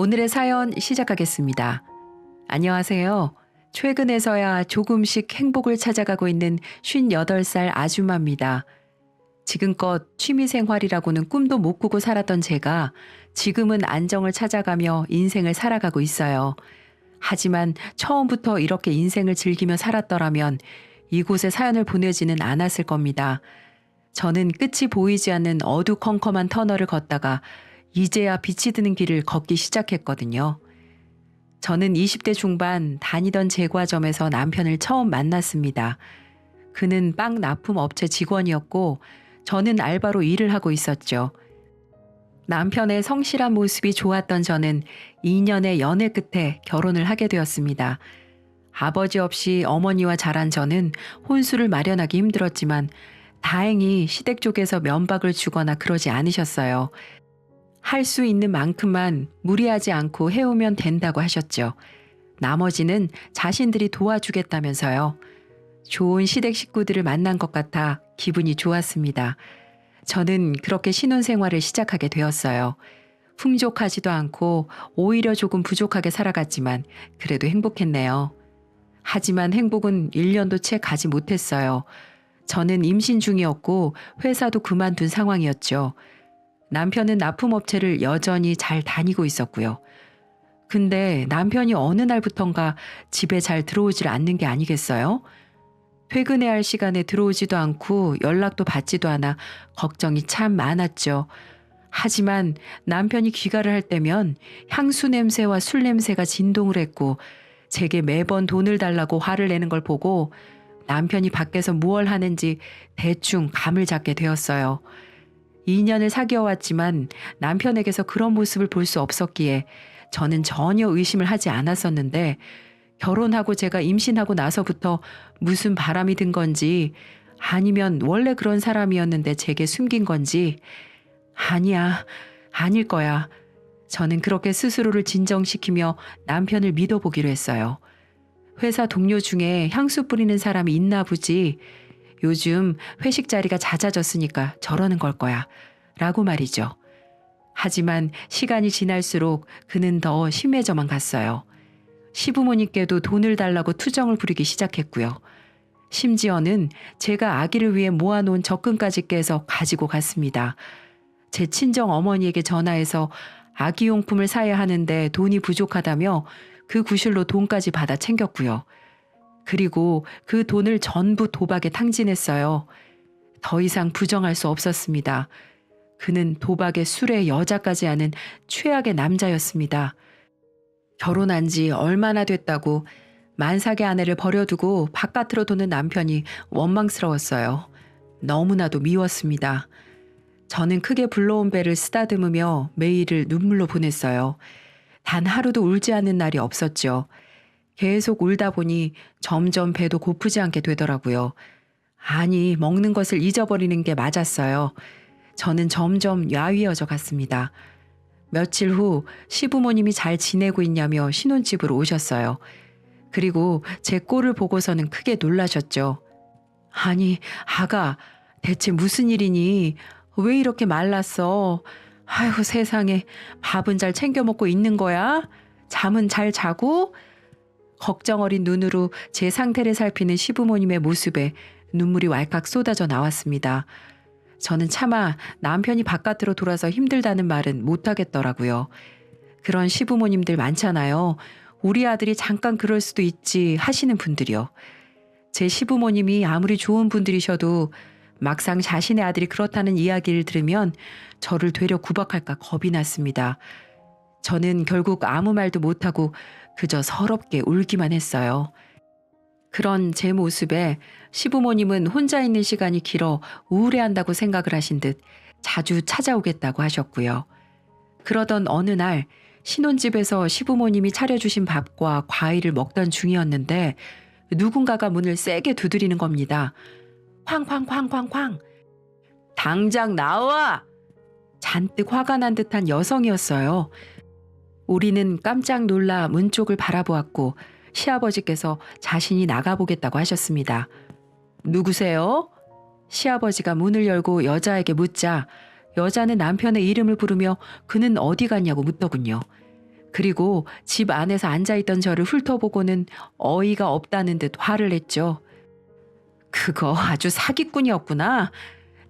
오늘의 사연 시작하겠습니다. 안녕하세요. 최근에서야 조금씩 행복을 찾아가고 있는 58살 아줌마입니다. 지금껏 취미생활이라고는 꿈도 못 꾸고 살았던 제가 지금은 안정을 찾아가며 인생을 살아가고 있어요. 하지만 처음부터 이렇게 인생을 즐기며 살았더라면 이곳에 사연을 보내지는 않았을 겁니다. 저는 끝이 보이지 않는 어두컴컴한 터널을 걷다가 이제야 빛이 드는 길을 걷기 시작했거든요. 저는 20대 중반 다니던 제과점에서 남편을 처음 만났습니다. 그는 빵 납품 업체 직원이었고 저는 알바로 일을 하고 있었죠. 남편의 성실한 모습이 좋았던 저는 2년의 연애 끝에 결혼을 하게 되었습니다. 아버지 없이 어머니와 자란 저는 혼수를 마련하기 힘들었지만 다행히 시댁 쪽에서 면박을 주거나 그러지 않으셨어요. 할 수 있는 만큼만 무리하지 않고 해오면 된다고 하셨죠. 나머지는 자신들이 도와주겠다면서요. 좋은 시댁 식구들을 만난 것 같아 기분이 좋았습니다. 저는 그렇게 신혼생활을 시작하게 되었어요. 풍족하지도 않고 오히려 조금 부족하게 살아갔지만 그래도 행복했네요. 하지만 행복은 1년도 채 가지 못했어요. 저는 임신 중이었고 회사도 그만둔 상황이었죠. 남편은 납품업체를 여전히 잘 다니고 있었고요. 근데 남편이 어느 날부턴가 집에 잘 들어오질 않는 게 아니겠어요? 퇴근해야 할 시간에 들어오지도 않고 연락도 받지도 않아 걱정이 참 많았죠. 하지만 남편이 귀가를 할 때면 향수 냄새와 술 냄새가 진동을 했고 제게 매번 돈을 달라고 화를 내는 걸 보고 남편이 밖에서 무얼 하는지 대충 감을 잡게 되었어요. 2년을 사귀어왔지만 남편에게서 그런 모습을 볼 수 없었기에 저는 전혀 의심을 하지 않았었는데 결혼하고 제가 임신하고 나서부터 무슨 바람이 든 건지 아니면 원래 그런 사람이었는데 제게 숨긴 건지 아니야, 아닐 거야. 저는 그렇게 스스로를 진정시키며 남편을 믿어보기로 했어요. 회사 동료 중에 향수 뿌리는 사람이 있나 보지. 요즘 회식 자리가 잦아졌으니까 저러는 걸 거야. 라고 말이죠. 하지만 시간이 지날수록 그는 더 심해져만 갔어요. 시부모님께도 돈을 달라고 투정을 부리기 시작했고요. 심지어는 제가 아기를 위해 모아놓은 적금까지 깨서 가지고 갔습니다. 제 친정 어머니에게 전화해서 아기용품을 사야 하는데 돈이 부족하다며 그 구실로 돈까지 받아 챙겼고요. 그리고 그 돈을 전부 도박에 탕진했어요. 더 이상 부정할 수 없었습니다. 그는 도박에 술에 여자까지 하는 최악의 남자였습니다. 결혼한 지 얼마나 됐다고 만삭의 아내를 버려두고 바깥으로 도는 남편이 원망스러웠어요. 너무나도 미웠습니다. 저는 크게 불러온 배를 쓰다듬으며 매일을 눈물로 보냈어요. 단 하루도 울지 않는 날이 없었죠. 계속 울다 보니 점점 배도 고프지 않게 되더라고요. 아니, 먹는 것을 잊어버리는 게 맞았어요. 저는 점점 야위어져 갔습니다. 며칠 후 시부모님이 잘 지내고 있냐며 신혼집으로 오셨어요. 그리고 제 꼴을 보고서는 크게 놀라셨죠. 아니, 아가, 대체 무슨 일이니? 왜 이렇게 말랐어? 아이고 세상에, 밥은 잘 챙겨 먹고 있는 거야? 잠은 잘 자고? 걱정 어린 눈으로 제 상태를 살피는 시부모님의 모습에 눈물이 왈칵 쏟아져 나왔습니다. 저는 차마 남편이 바깥으로 돌아서 힘들다는 말은 못하겠더라고요. 그런 시부모님들 많잖아요. 우리 아들이 잠깐 그럴 수도 있지 하시는 분들이요. 제 시부모님이 아무리 좋은 분들이셔도 막상 자신의 아들이 그렇다는 이야기를 들으면 저를 되려 구박할까 겁이 났습니다. 저는 결국 아무 말도 못하고 그저 서럽게 울기만 했어요. 그런 제 모습에 시부모님은 혼자 있는 시간이 길어 우울해한다고 생각을 하신 듯 자주 찾아오겠다고 하셨고요. 그러던 어느 날 신혼집에서 시부모님이 차려주신 밥과 과일을 먹던 중이었는데 누군가가 문을 세게 두드리는 겁니다. 쾅쾅쾅쾅쾅. 당장 나와! 잔뜩 화가 난 듯한 여성이었어요. 우리는 깜짝 놀라 문 쪽을 바라보았고 시아버지께서 자신이 나가보겠다고 하셨습니다. 누구세요? 시아버지가 문을 열고 여자에게 묻자 여자는 남편의 이름을 부르며 그는 어디 갔냐고 묻더군요. 그리고 집 안에서 앉아있던 저를 훑어보고는 어이가 없다는 듯 화를 냈죠. 그거 아주 사기꾼이었구나.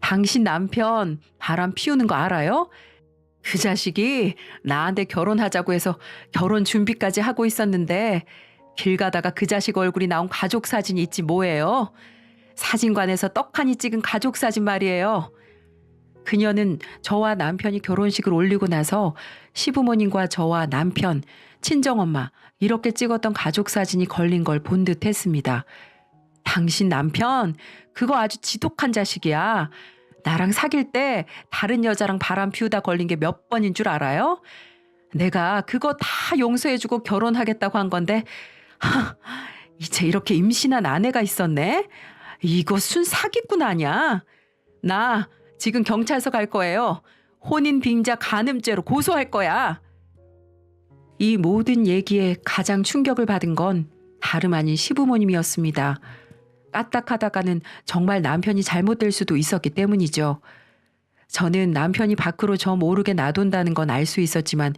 당신 남편 바람 피우는 거 알아요? 그 자식이 나한테 결혼하자고 해서 결혼 준비까지 하고 있었는데 길 가다가 그 자식 얼굴이 나온 가족 사진이 있지 뭐예요. 사진관에서 떡하니 찍은 가족 사진 말이에요. 그녀는 저와 남편이 결혼식을 올리고 나서 시부모님과 저와 남편, 친정엄마 이렇게 찍었던 가족 사진이 걸린 걸 본 듯 했습니다. 당신 남편 그거 아주 지독한 자식이야. 나랑 사귈 때 다른 여자랑 바람 피우다 걸린 게 몇 번인 줄 알아요? 내가 그거 다 용서해주고 결혼하겠다고 한 건데 이제 이렇게 임신한 아내가 있었네? 이거 순 사기꾼 아니야? 나 지금 경찰서 갈 거예요. 혼인 빙자 간음죄로 고소할 거야. 이 모든 얘기에 가장 충격을 받은 건 다름 아닌 시부모님이었습니다. 까딱하다가는 정말 남편이 잘못될 수도 있었기 때문이죠. 저는 남편이 밖으로 저 모르게 놔둔다는 건 알 수 있었지만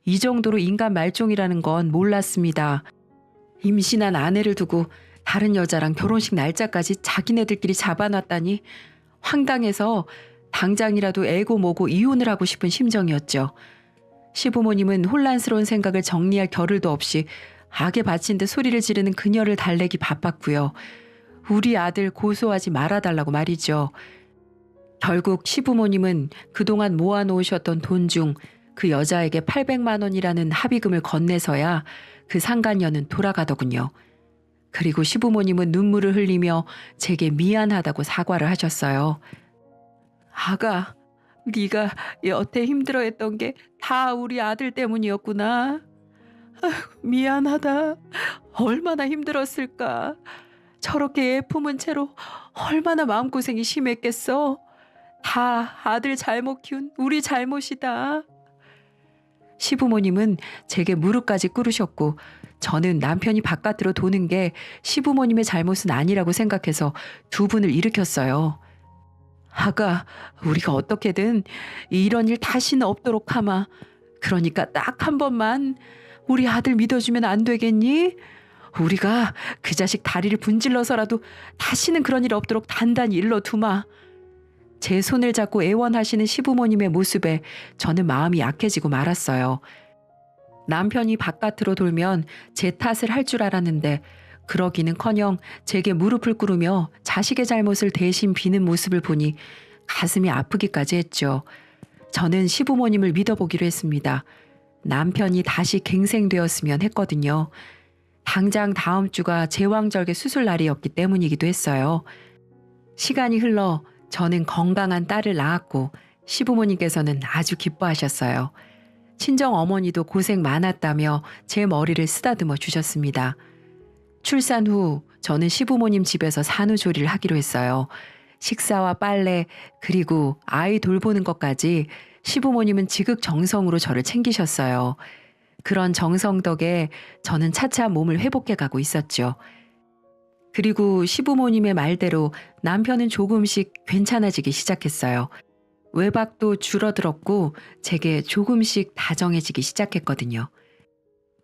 이 정도로 인간 말종이라는 건 몰랐습니다. 임신한 아내를 두고 다른 여자랑 결혼식 날짜까지 자기네들끼리 잡아놨다니 황당해서 당장이라도 애고 뭐고 이혼을 하고 싶은 심정이었죠. 시부모님은 혼란스러운 생각을 정리할 겨를도 없이 악에 바친 듯 소리를 지르는 그녀를 달래기 바빴고요. 우리 아들 고소하지 말아달라고 말이죠. 결국 시부모님은 그동안 모아놓으셨던 돈 중 그 여자에게 800만 원이라는 합의금을 건네서야 그 상간녀는 돌아가더군요. 그리고 시부모님은 눈물을 흘리며 제게 미안하다고 사과를 하셨어요. 아가, 네가 여태 힘들어했던 게 다 우리 아들 때문이었구나. 아휴, 미안하다. 얼마나 힘들었을까. 저렇게 애 품은 채로 얼마나 마음고생이 심했겠어. 다 아들 잘못 키운 우리 잘못이다. 시부모님은 제게 무릎까지 꿇으셨고 저는 남편이 바깥으로 도는 게 시부모님의 잘못은 아니라고 생각해서 두 분을 일으켰어요. 아가, 우리가 어떻게든 이런 일 다시는 없도록 하마. 그러니까 딱 한 번만 우리 아들 믿어주면 안 되겠니? 우리가 그 자식 다리를 분질러서라도 다시는 그런 일 없도록 단단히 일러두마. 제 손을 잡고 애원하시는 시부모님의 모습에 저는 마음이 약해지고 말았어요. 남편이 바깥으로 돌면 제 탓을 할 줄 알았는데 그러기는커녕 제게 무릎을 꿇으며 자식의 잘못을 대신 비는 모습을 보니 가슴이 아프기까지 했죠. 저는 시부모님을 믿어보기로 했습니다. 남편이 다시 갱생되었으면 했거든요. 당장 다음 주가 제왕절개 수술 날이었기 때문이기도 했어요. 시간이 흘러 저는 건강한 딸을 낳았고 시부모님께서는 아주 기뻐하셨어요. 친정 어머니도 고생 많았다며 제 머리를 쓰다듬어 주셨습니다. 출산 후 저는 시부모님 집에서 산후조리를 하기로 했어요. 식사와 빨래 그리고 아이 돌보는 것까지 시부모님은 지극정성으로 저를 챙기셨어요. 그런 정성 덕에 저는 차차 몸을 회복해 가고 있었죠. 그리고 시부모님의 말대로 남편은 조금씩 괜찮아지기 시작했어요. 외박도 줄어들었고 제게 조금씩 다정해지기 시작했거든요.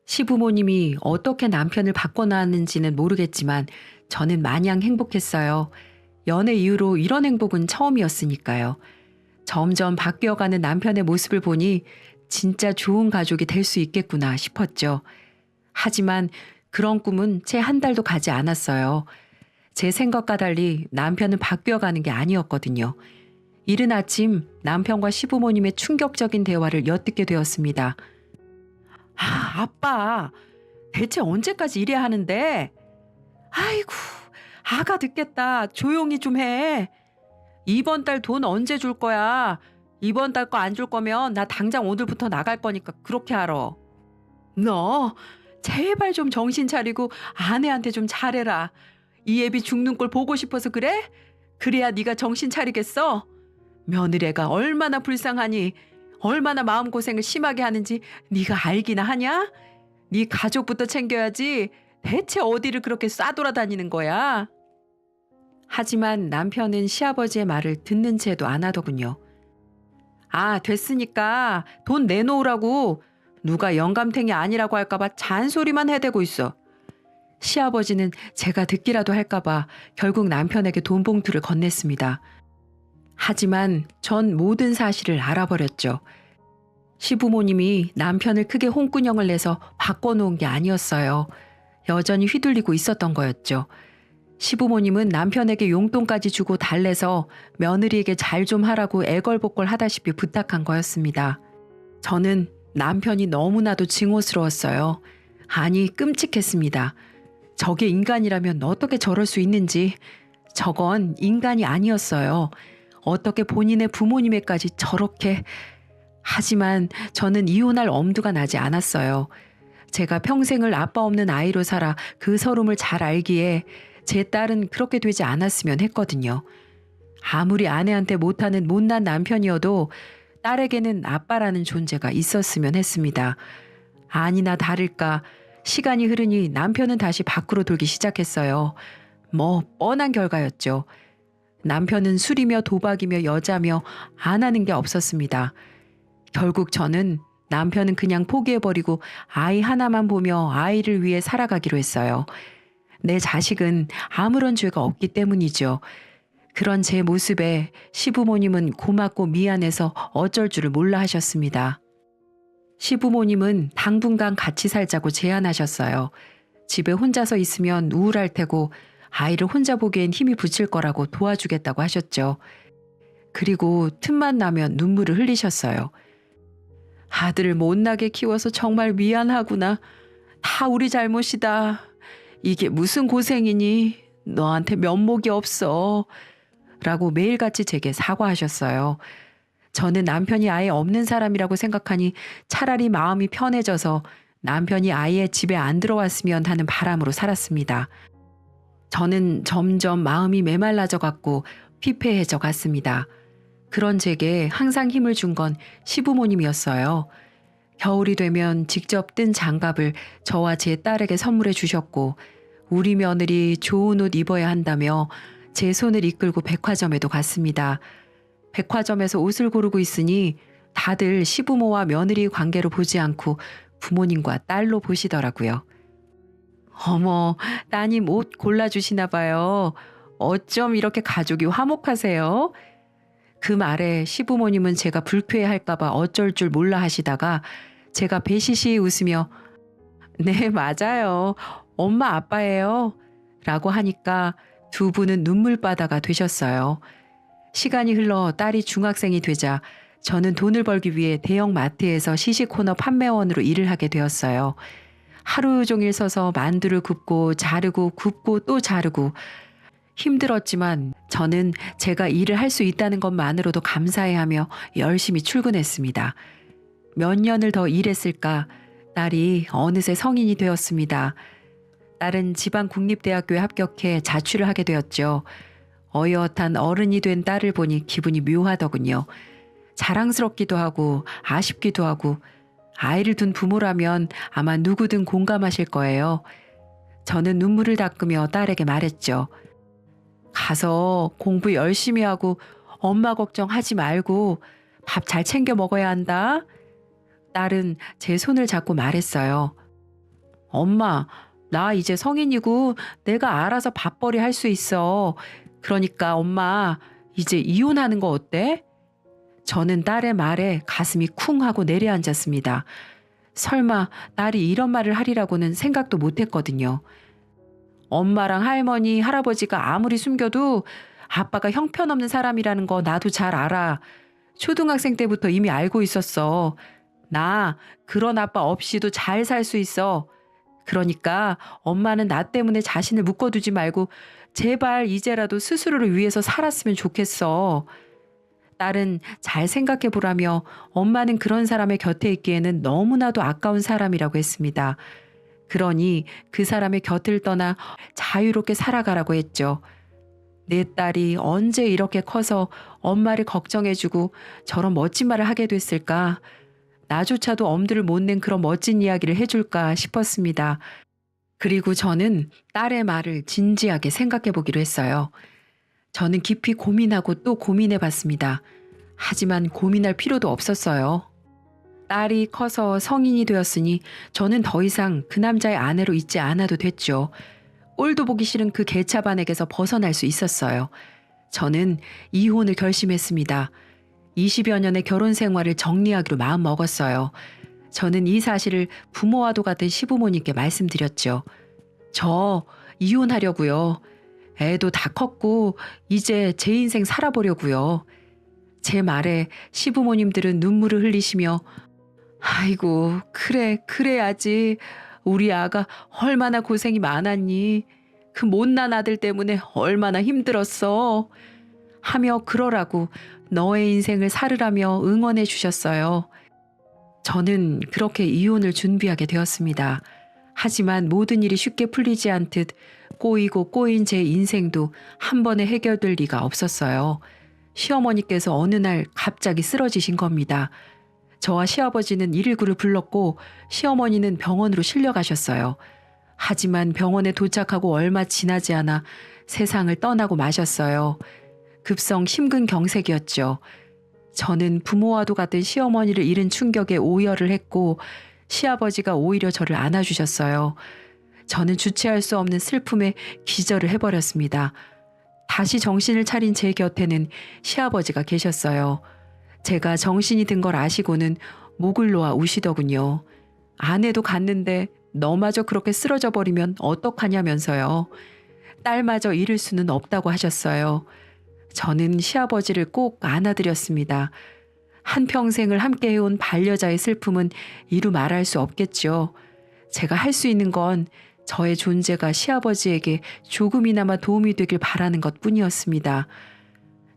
시부모님이 어떻게 남편을 바꿔놨는지는 모르겠지만 저는 마냥 행복했어요. 연애 이후로 이런 행복은 처음이었으니까요. 점점 바뀌어가는 남편의 모습을 보니 진짜 좋은 가족이 될 수 있겠구나 싶었죠. 하지만 그런 꿈은 채 한 달도 가지 않았어요. 제 생각과 달리 남편은 바뀌어가는 게 아니었거든요. 이른 아침 남편과 시부모님의 충격적인 대화를 엿듣게 되었습니다. 아빠, 대체 언제까지 이래야 하는데? 아이고, 아가 듣겠다. 조용히 좀 해. 이번 달 돈 언제 줄 거야? 이번 달 거 안 줄 거면 나 당장 오늘부터 나갈 거니까 그렇게 알아. 너 제발 좀 정신 차리고 아내한테 좀 잘해라. 이 애비 죽는 꼴 보고 싶어서 그래? 그래야 네가 정신 차리겠어? 며느리가 얼마나 불쌍하니 얼마나 마음고생을 심하게 하는지 네가 알기나 하냐? 네 가족부터 챙겨야지. 대체 어디를 그렇게 싸돌아다니는 거야? 하지만 남편은 시아버지의 말을 듣는 채도 안 하더군요. 아, 됐으니까 돈 내놓으라고. 누가 영감탱이 아니라고 할까봐 잔소리만 해대고 있어. 시아버지는 제가 듣기라도 할까봐 결국 남편에게 돈 봉투를 건넸습니다. 하지만 전 모든 사실을 알아버렸죠. 시부모님이 남편을 크게 홍군형을 내서 바꿔놓은 게 아니었어요. 여전히 휘둘리고 있었던 거였죠. 시부모님은 남편에게 용돈까지 주고 달래서 며느리에게 잘 좀 하라고 애걸복걸 하다시피 부탁한 거였습니다. 저는 남편이 너무나도 증오스러웠어요. 아니, 끔찍했습니다. 저게 인간이라면 어떻게 저럴 수 있는지. 저건 인간이 아니었어요. 어떻게 본인의 부모님에까지 저렇게. 하지만 저는 이혼할 엄두가 나지 않았어요. 제가 평생을 아빠 없는 아이로 살아 그 서름을 잘 알기에 제 딸은 그렇게 되지 않았으면 했거든요. 아무리 아내한테 못하는 못난 남편이어도 딸에게는 아빠라는 존재가 있었으면 했습니다. 아니나 다를까 시간이 흐르니 남편은 다시 밖으로 돌기 시작했어요. 뭐 뻔한 결과였죠. 남편은 술이며 도박이며 여자며 안 하는 게 없었습니다. 결국 저는 남편은 그냥 포기해버리고 아이 하나만 보며 아이를 위해 살아가기로 했어요. 내 자식은 아무런 죄가 없기 때문이죠. 그런 제 모습에 시부모님은 고맙고 미안해서 어쩔 줄을 몰라 하셨습니다. 시부모님은 당분간 같이 살자고 제안하셨어요. 집에 혼자서 있으면 우울할 테고 아이를 혼자 보기엔 힘이 붙일 거라고 도와주겠다고 하셨죠. 그리고 틈만 나면 눈물을 흘리셨어요. 아들을 못나게 키워서 정말 미안하구나. 다 우리 잘못이다. 이게 무슨 고생이니? 너한테 면목이 없어. 라고 매일같이 제게 사과하셨어요. 저는 남편이 아예 없는 사람이라고 생각하니 차라리 마음이 편해져서 남편이 아예 집에 안 들어왔으면 하는 바람으로 살았습니다. 저는 점점 마음이 메말라져 갔고 피폐해져 갔습니다. 그런 제게 항상 힘을 준 건 시부모님이었어요. 겨울이 되면 직접 뜬 장갑을 저와 제 딸에게 선물해 주셨고 우리 며느리 좋은 옷 입어야 한다며 제 손을 이끌고 백화점에도 갔습니다. 백화점에서 옷을 고르고 있으니 다들 시부모와 며느리 관계로 보지 않고 부모님과 딸로 보시더라고요. 어머, 따님 옷 골라주시나 봐요. 어쩜 이렇게 가족이 화목하세요? 그 말에 시부모님은 제가 불쾌해할까봐 어쩔 줄 몰라 하시다가 제가 배시시 웃으며 네, 맞아요. 엄마 아빠예요. 라고 하니까 두 분은 눈물바다가 되셨어요. 시간이 흘러 딸이 중학생이 되자 저는 돈을 벌기 위해 대형 마트에서 시식 코너 판매원으로 일을 하게 되었어요. 하루 종일 서서 만두를 굽고 자르고 굽고 또 자르고 힘들었지만 저는 제가 일을 할 수 있다는 것만으로도 감사해하며 열심히 출근했습니다. 몇 년을 더 일했을까 딸이 어느새 성인이 되었습니다. 딸은 지방국립대학교에 합격해 자취를 하게 되었죠. 어엿한 어른이 된 딸을 보니 기분이 묘하더군요. 자랑스럽기도 하고 아쉽기도 하고 아이를 둔 부모라면 아마 누구든 공감하실 거예요. 저는 눈물을 닦으며 딸에게 말했죠. 가서 공부 열심히 하고 엄마 걱정하지 말고 밥 잘 챙겨 먹어야 한다. 딸은 제 손을 잡고 말했어요. 엄마, 나 이제 성인이고 내가 알아서 밥벌이 할 수 있어. 그러니까 엄마, 이제 이혼하는 거 어때? 저는 딸의 말에 가슴이 쿵 하고 내려앉았습니다. 설마 딸이 이런 말을 하리라고는 생각도 못했거든요. 엄마랑 할머니, 할아버지가 아무리 숨겨도 아빠가 형편없는 사람이라는 거 나도 잘 알아. 초등학생 때부터 이미 알고 있었어. 나 그런 아빠 없이도 잘 살 수 있어. 그러니까 엄마는 나 때문에 자신을 묶어두지 말고 제발 이제라도 스스로를 위해서 살았으면 좋겠어. 딸은 잘 생각해보라며 엄마는 그런 사람의 곁에 있기에는 너무나도 아까운 사람이라고 했습니다. 그러니 그 사람의 곁을 떠나 자유롭게 살아가라고 했죠. 내 딸이 언제 이렇게 커서 엄마를 걱정해주고 저런 멋진 말을 하게 됐을까? 나조차도 엄두를 못 낸 그런 멋진 이야기를 해줄까 싶었습니다. 그리고 저는 딸의 말을 진지하게 생각해 보기로 했어요. 저는 깊이 고민하고 또 고민해 봤습니다. 하지만 고민할 필요도 없었어요. 딸이 커서 성인이 되었으니 저는 더 이상 그 남자의 아내로 있지 않아도 됐죠. 꼴도 보기 싫은 그 개차반에게서 벗어날 수 있었어요. 저는 이혼을 결심했습니다. 20여 년의 결혼 생활을 정리하기로 마음먹었어요. 저는 이 사실을 부모와도 같은 시부모님께 말씀드렸죠. 저 이혼하려고요. 애도 다 컸고 이제 제 인생 살아보려고요. 제 말에 시부모님들은 눈물을 흘리시며 아이고 그래 그래야지. 우리 아가 얼마나 고생이 많았니. 그 못난 아들 때문에 얼마나 힘들었어. 하며 그러라고 너의 인생을 살으라며 응원해 주셨어요. 저는 그렇게 이혼을 준비하게 되었습니다. 하지만 모든 일이 쉽게 풀리지 않듯 꼬이고 꼬인 제 인생도 한 번에 해결될 리가 없었어요. 시어머니께서 어느 날 갑자기 쓰러지신 겁니다. 저와 시아버지는 119를 불렀고 시어머니는 병원으로 실려가셨어요. 하지만 병원에 도착하고 얼마 지나지 않아 세상을 떠나고 마셨어요. 급성 심근경색이었죠. 저는 부모와도 같은 시어머니를 잃은 충격에 오열을 했고 시아버지가 오히려 저를 안아주셨어요. 저는 주체할 수 없는 슬픔에 기절을 해버렸습니다. 다시 정신을 차린 제 곁에는 시아버지가 계셨어요. 제가 정신이 든 걸 아시고는 목을 놓아 우시더군요. 아내도 갔는데 너마저 그렇게 쓰러져 버리면 어떡하냐면서요. 딸마저 잃을 수는 없다고 하셨어요. 저는 시아버지를 꼭 안아드렸습니다. 한평생을 함께 해온 반려자의 슬픔은 이루 말할 수 없겠죠. 제가 할 수 있는 건 저의 존재가 시아버지에게 조금이나마 도움이 되길 바라는 것뿐이었습니다.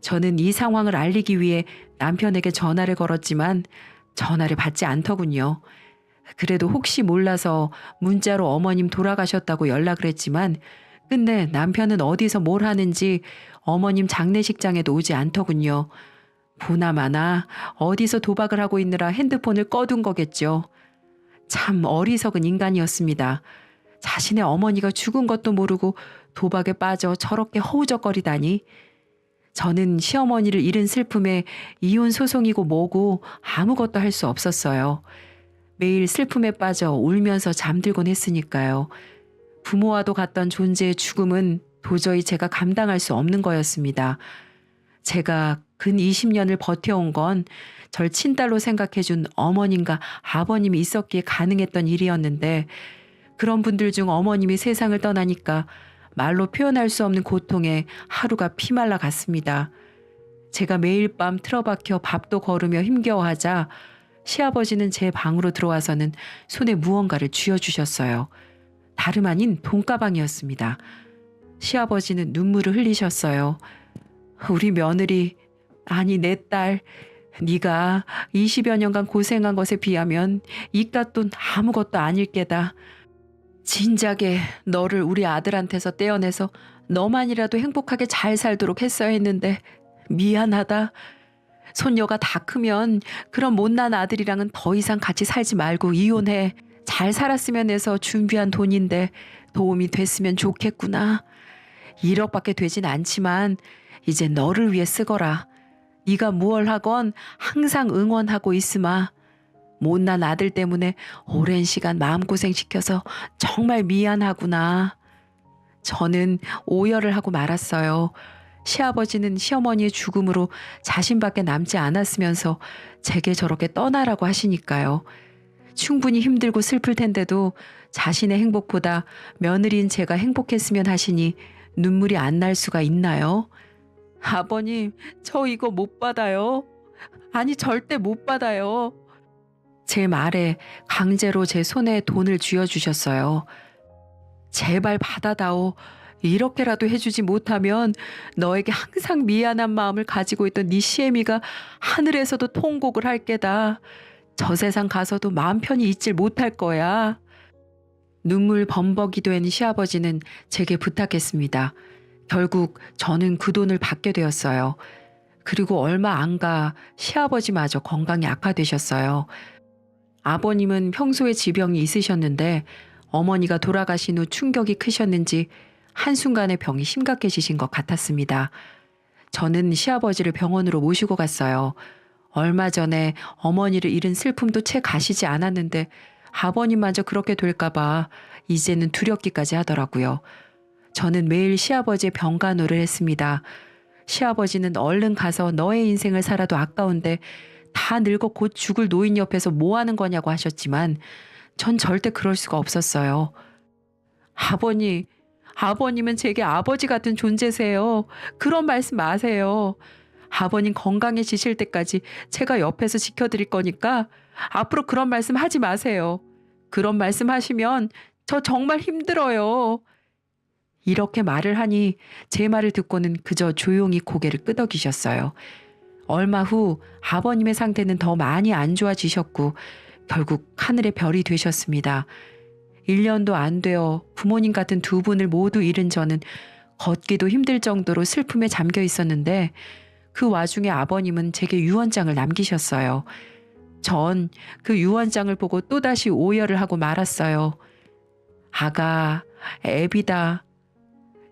저는 이 상황을 알리기 위해 남편에게 전화를 걸었지만 전화를 받지 않더군요. 그래도 혹시 몰라서 문자로 어머님 돌아가셨다고 연락을 했지만 끝내 남편은 어디서 뭘 하는지 어머님 장례식장에도 오지 않더군요. 보나마나 어디서 도박을 하고 있느라 핸드폰을 꺼둔 거겠죠. 참 어리석은 인간이었습니다. 자신의 어머니가 죽은 것도 모르고 도박에 빠져 저렇게 허우적거리다니. 저는 시어머니를 잃은 슬픔에 이혼 소송이고 뭐고 아무것도 할 수 없었어요. 매일 슬픔에 빠져 울면서 잠들곤 했으니까요. 부모와도 같던 존재의 죽음은 도저히 제가 감당할 수 없는 거였습니다. 제가 근 20년을 버텨온 건 절 친딸로 생각해준 어머님과 아버님이 있었기에 가능했던 일이었는데 그런 분들 중 어머님이 세상을 떠나니까 말로 표현할 수 없는 고통에 하루가 피말라 갔습니다. 제가 매일 밤 틀어박혀 밥도 거르며 힘겨워하자 시아버지는 제 방으로 들어와서는 손에 무언가를 쥐어주셨어요. 다름 아닌 돈가방이었습니다. 시아버지는 눈물을 흘리셨어요. 우리 며느리, 아니 내 딸, 네가 20여 년간 고생한 것에 비하면 이깟 돈 아무것도 아닐 게다. 진작에 너를 우리 아들한테서 떼어내서 너만이라도 행복하게 잘 살도록 했어야 했는데 미안하다. 손녀가 다 크면 그런 못난 아들이랑은 더 이상 같이 살지 말고 이혼해. 잘 살았으면 해서 준비한 돈인데 도움이 됐으면 좋겠구나. 1억밖에 되진 않지만 이제 너를 위해 쓰거라. 네가 무얼 하건 항상 응원하고 있으마. 못난 아들 때문에 오랜 시간 마음고생시켜서 정말 미안하구나. 저는 오열을 하고 말았어요. 시아버지는 시어머니의 죽음으로 자신밖에 남지 않았으면서 제게 저렇게 떠나라고 하시니까요. 충분히 힘들고 슬플 텐데도 자신의 행복보다 며느리인 제가 행복했으면 하시니 눈물이 안 날 수가 있나요? 아버님, 저 이거 못 받아요. 아니, 절대 못 받아요. 제 말에 강제로 제 손에 돈을 쥐어주셨어요. 제발 받아다오. 이렇게라도 해주지 못하면 너에게 항상 미안한 마음을 가지고 있던 네 시애미가 하늘에서도 통곡을 할 게다. 저 세상 가서도 마음 편히 있질 못할 거야. 눈물 범벅이 된 시아버지는 제게 부탁했습니다. 결국 저는 그 돈을 받게 되었어요. 그리고 얼마 안 가 시아버지마저 건강이 악화되셨어요. 아버님은 평소에 지병이 있으셨는데 어머니가 돌아가신 후 충격이 크셨는지 한순간에 병이 심각해지신 것 같았습니다. 저는 시아버지를 병원으로 모시고 갔어요. 얼마 전에 어머니를 잃은 슬픔도 채 가시지 않았는데 아버님마저 그렇게 될까봐 이제는 두렵기까지 하더라고요. 저는 매일 시아버지의 병간호를 했습니다. 시아버지는 얼른 가서 너의 인생을 살아도 아까운데 다 늙어 곧 죽을 노인 옆에서 뭐 하는 거냐고 하셨지만 전 절대 그럴 수가 없었어요. 아버님은 제게 아버지 같은 존재세요. 그런 말씀 마세요. 아버님 건강해지실 때까지 제가 옆에서 지켜드릴 거니까 앞으로 그런 말씀 하지 마세요. 그런 말씀 하시면 저 정말 힘들어요. 이렇게 말을 하니 제 말을 듣고는 그저 조용히 고개를 끄덕이셨어요. 얼마 후 아버님의 상태는 더 많이 안 좋아지셨고 결국 하늘의 별이 되셨습니다. 1년도 안 되어 부모님 같은 두 분을 모두 잃은 저는 걷기도 힘들 정도로 슬픔에 잠겨 있었는데 그 와중에 아버님은 제게 유언장을 남기셨어요. 전 그 유언장을 보고 또다시 오열을 하고 말았어요. 아가, 애비다.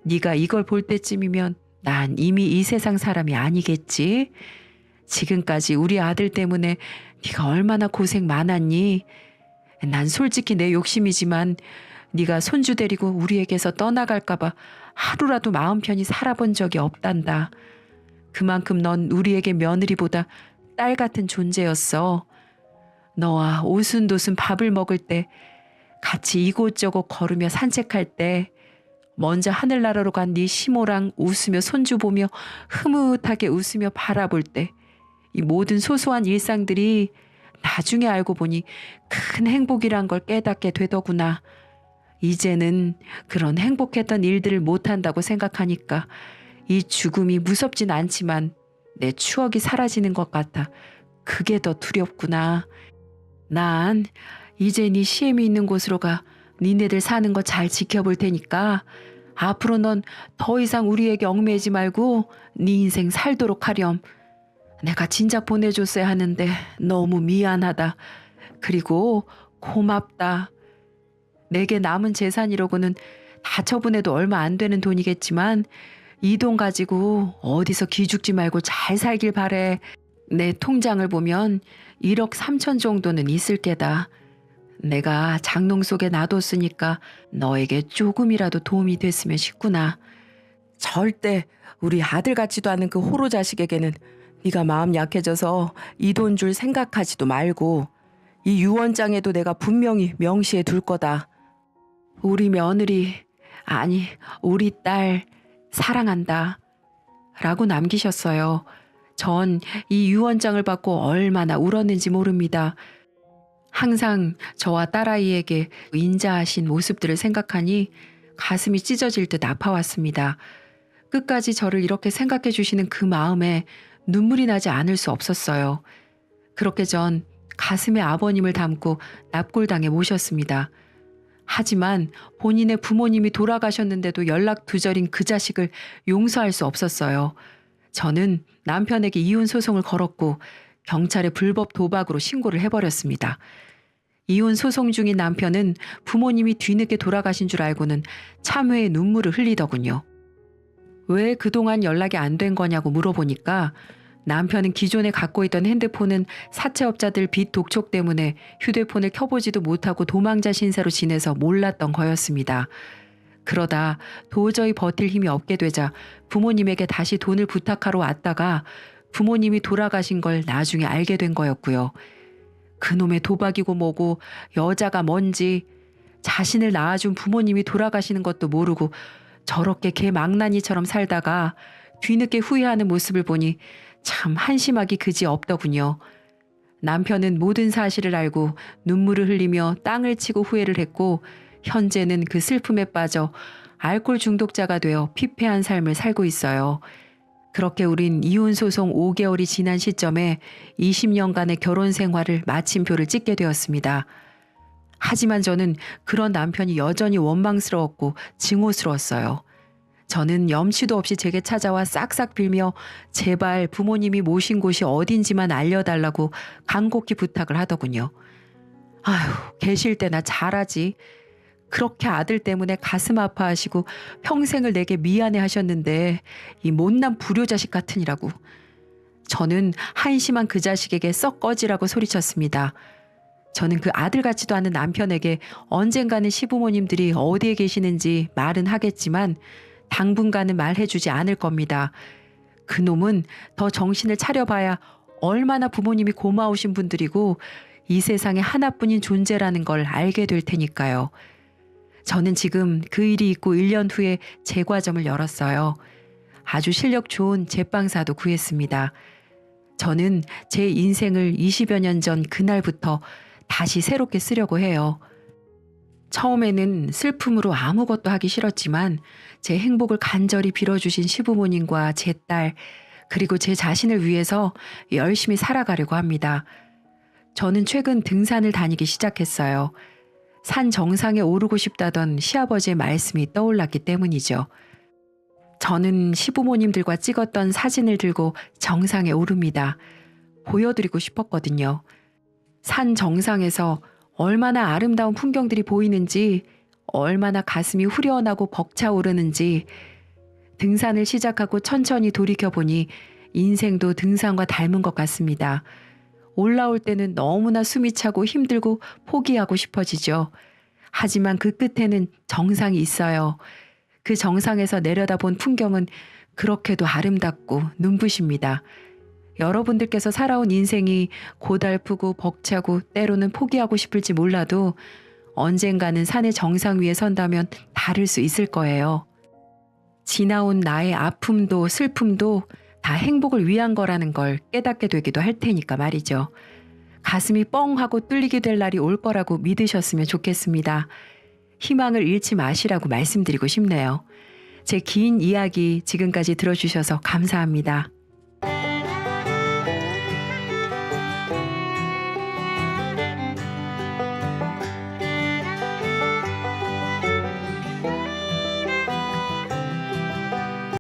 네가 이걸 볼 때쯤이면 난 이미 이 세상 사람이 아니겠지? 지금까지 우리 아들 때문에 네가 얼마나 고생 많았니? 난 솔직히 내 욕심이지만 네가 손주 데리고 우리에게서 떠나갈까 봐 하루라도 마음 편히 살아본 적이 없단다. 그만큼 넌 우리에게 며느리보다 딸 같은 존재였어. 너와 오순도순 밥을 먹을 때, 같이 이곳저곳 걸으며 산책할 때, 먼저 하늘나라로 간 네 시모랑 웃으며 손주 보며 흐뭇하게 웃으며 바라볼 때, 이 모든 소소한 일상들이 나중에 알고 보니 큰 행복이란 걸 깨닫게 되더구나. 이제는 그런 행복했던 일들을 못한다고 생각하니까 이 죽음이 무섭진 않지만 내 추억이 사라지는 것 같아 그게 더 두렵구나. 난 이제 네 시엠이 있는 곳으로 가 니네들 사는 거 잘 지켜볼 테니까 앞으로 넌 더 이상 우리에게 얽매이지 말고 네 인생 살도록 하렴. 내가 진작 보내줬어야 하는데 너무 미안하다. 그리고 고맙다. 내게 남은 재산이로고는 다 처분해도 얼마 안 되는 돈이겠지만 이 돈 가지고 어디서 기죽지 말고 잘 살길 바래. 내 통장을 보면 1억 3천 정도는 있을 게다. 내가 장롱 속에 놔뒀으니까 너에게 조금이라도 도움이 됐으면 싶구나. 절대 우리 아들 같지도 않은 그 호로 자식에게는 네가 마음 약해져서 이 돈 줄 생각하지도 말고 이 유언장에도 내가 분명히 명시해 둘 거다. 우리 며느리, 아니 우리 딸 사랑한다. 라고 남기셨어요. 전 이 유언장을 받고 얼마나 울었는지 모릅니다. 항상 저와 딸아이에게 인자하신 모습들을 생각하니 가슴이 찢어질 듯 아파왔습니다. 끝까지 저를 이렇게 생각해 주시는 그 마음에 눈물이 나지 않을 수 없었어요. 그렇게 전 가슴에 아버님을 담고 납골당에 모셨습니다. 하지만 본인의 부모님이 돌아가셨는데도 연락 두절인 그 자식을 용서할 수 없었어요. 저는 남편에게 이혼 소송을 걸었고 경찰에 불법 도박으로 신고를 해버렸습니다. 이혼 소송 중인 남편은 부모님이 뒤늦게 돌아가신 줄 알고는 참회의 눈물을 흘리더군요. 왜 그동안 연락이 안 된 거냐고 물어보니까 남편은 기존에 갖고 있던 핸드폰은 사채업자들 빚 독촉 때문에 휴대폰을 켜보지도 못하고 도망자 신세로 지내서 몰랐던 거였습니다. 그러다 도저히 버틸 힘이 없게 되자 부모님에게 다시 돈을 부탁하러 왔다가 부모님이 돌아가신 걸 나중에 알게 된 거였고요. 그놈의 도박이고 뭐고 여자가 뭔지 자신을 낳아준 부모님이 돌아가시는 것도 모르고 저렇게 개망나니처럼 살다가 뒤늦게 후회하는 모습을 보니 참 한심하기 그지 없더군요. 남편은 모든 사실을 알고 눈물을 흘리며 땅을 치고 후회를 했고 현재는 그 슬픔에 빠져 알코올 중독자가 되어 피폐한 삶을 살고 있어요. 그렇게 우린 이혼 소송 5개월이 지난 시점에 20년간의 결혼 생활을 마침표를 찍게 되었습니다. 하지만 저는 그런 남편이 여전히 원망스러웠고 증오스러웠어요. 저는 염치도 없이 제게 찾아와 싹싹 빌며 제발 부모님이 모신 곳이 어딘지만 알려달라고 간곡히 부탁을 하더군요. 아휴, 계실 때나 잘하지. 그렇게 아들 때문에 가슴 아파하시고 평생을 내게 미안해 하셨는데 이 못난 불효자식 같으니라고. 저는 한심한 그 자식에게 썩 꺼지라고 소리쳤습니다. 저는 그 아들 같지도 않은 남편에게 언젠가는 시부모님들이 어디에 계시는지 말은 하겠지만 당분간은 말해주지 않을 겁니다. 그놈은 더 정신을 차려봐야 얼마나 부모님이 고마우신 분들이고 이 세상에 하나뿐인 존재라는 걸 알게 될 테니까요. 저는 지금 그 일이 있고 1년 후에 제과점을 열었어요. 아주 실력 좋은 제빵사도 구했습니다. 저는 제 인생을 20여 년 전 그날부터 다시 새롭게 쓰려고 해요. 처음에는 슬픔으로 아무것도 하기 싫었지만 제 행복을 간절히 빌어주신 시부모님과 제 딸, 그리고 제 자신을 위해서 열심히 살아가려고 합니다. 저는 최근 등산을 다니기 시작했어요. 산 정상에 오르고 싶다던 시아버지의 말씀이 떠올랐기 때문이죠. 저는 시부모님들과 찍었던 사진을 들고 정상에 오릅니다. 보여드리고 싶었거든요. 산 정상에서 얼마나 아름다운 풍경들이 보이는지, 얼마나 가슴이 후련하고 벅차오르는지, 등산을 시작하고 천천히 돌이켜보니 인생도 등산과 닮은 것 같습니다. 올라올 때는 너무나 숨이 차고 힘들고 포기하고 싶어지죠. 하지만 그 끝에는 정상이 있어요. 그 정상에서 내려다본 풍경은 그렇게도 아름답고 눈부십니다. 여러분들께서 살아온 인생이 고달프고 벅차고 때로는 포기하고 싶을지 몰라도 언젠가는 산의 정상 위에 선다면 다를 수 있을 거예요. 지나온 나의 아픔도 슬픔도 다 행복을 위한 거라는 걸 깨닫게 되기도 할 테니까 말이죠. 가슴이 뻥하고 뚫리게 될 날이 올 거라고 믿으셨으면 좋겠습니다. 희망을 잃지 마시라고 말씀드리고 싶네요. 제 긴 이야기 지금까지 들어주셔서 감사합니다.